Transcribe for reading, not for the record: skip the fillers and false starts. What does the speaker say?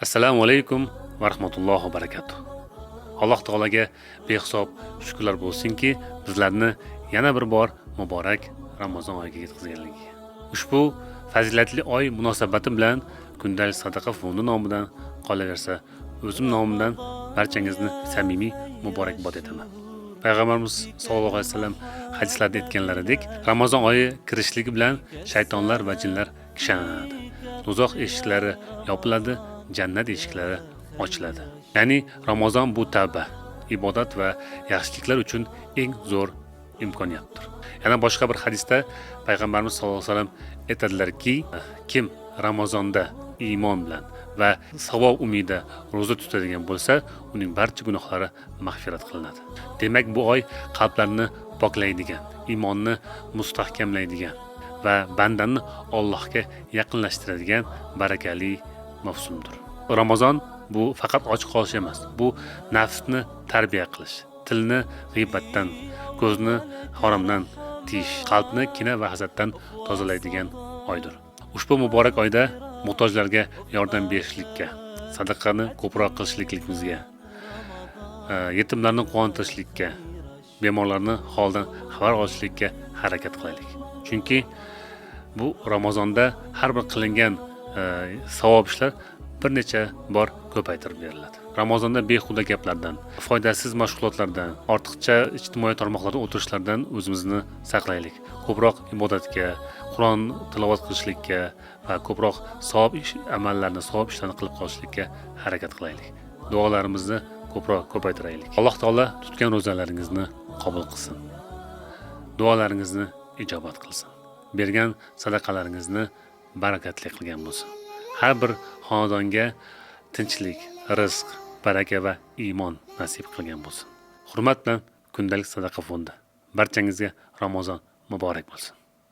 Assalomu alaykum va rahmatullohi va barakatuh. Alloh taolaga behisob shukrlar bo'lsinki, bizlarni yana bir bor muborak Ramazon oyiga yetkazganligiga. Ushbu fazilatli oy munosabati bilan kundalik sadaqa fondi nomidan qolaversa, o'zim nomimdan barchangizni samimiy muborakbod etaman. Payg'ambarimiz sollallohu alayhi vasallam hadislarda aytganlaridek, Ramazon oyi kirishligi bilan shaytonlar va jinlar kishanlanadi. Do'zax eshiklari yopiladi, jannat eshiklari ochiladi. Ya'ni Ramazon bu tavba, ibodat va yaxshiliklar uchun eng zo'r imkoniyatdir. Yana boshqa bir hadisda payg'ambarimiz sollallohu alayhi vasallam aytadilarki, kim Ramazonda iymon bilan va savob umida ro'za tutadigan bo'lsa, uning barcha gunohlari mag'firat qilinadi. Demak, bu oy qalblarni poklaydigan, iymonni mustahkamlaydigan va bandani Allohga yaqinlashtiradigan barakali mavsumdir. Ramazon bu faqat och qolish emas, bu nafsni tarbiya qilish, tilni g'iybatdan, ko'zni haromdan tiyish, qalbni kina va hasaddan tozalaydigan oydir. Ushbu muborak oyda muhtojlarga yordam berishlikka, sadaqani ko'proq qilishligimizga, yetimlarni quvontirishlikka, bemorlarni holidan xabar olishlikka harakat qilaylik. Chunki bu Ramazonda har bir qilingan savob ishlar bir necha bor ko'paytirib beriladi. Ramazonda behuda gaplardan, foydasiz mashg'ulotlardan, ortiqcha ijtimoiy tarmoqlarda o'tirishlardan o'zimizni saqlaylik. Ko'proq ibodatga, Qur'on tilovat qilishlikka va ko'proq savob amallarni, savob ishlarni qilib qolishlikka harakat qilaylik. Duolarimizni ko'proq ko'paytiraylik. Alloh taolo tutgan ro'zalaringizni qabul qilsin. Duolaringizni ijobat qilsin. Bergan sadaqalaringizni barakatli qilgan bo'lsin. Har bir xonadonga tinchlik, rizq, baraka va iymon nasib qilgan bo'lsin. Hurmat bilan kundalik sadaqa fondi. Barchangizga Ramazon muborak bo'lsin.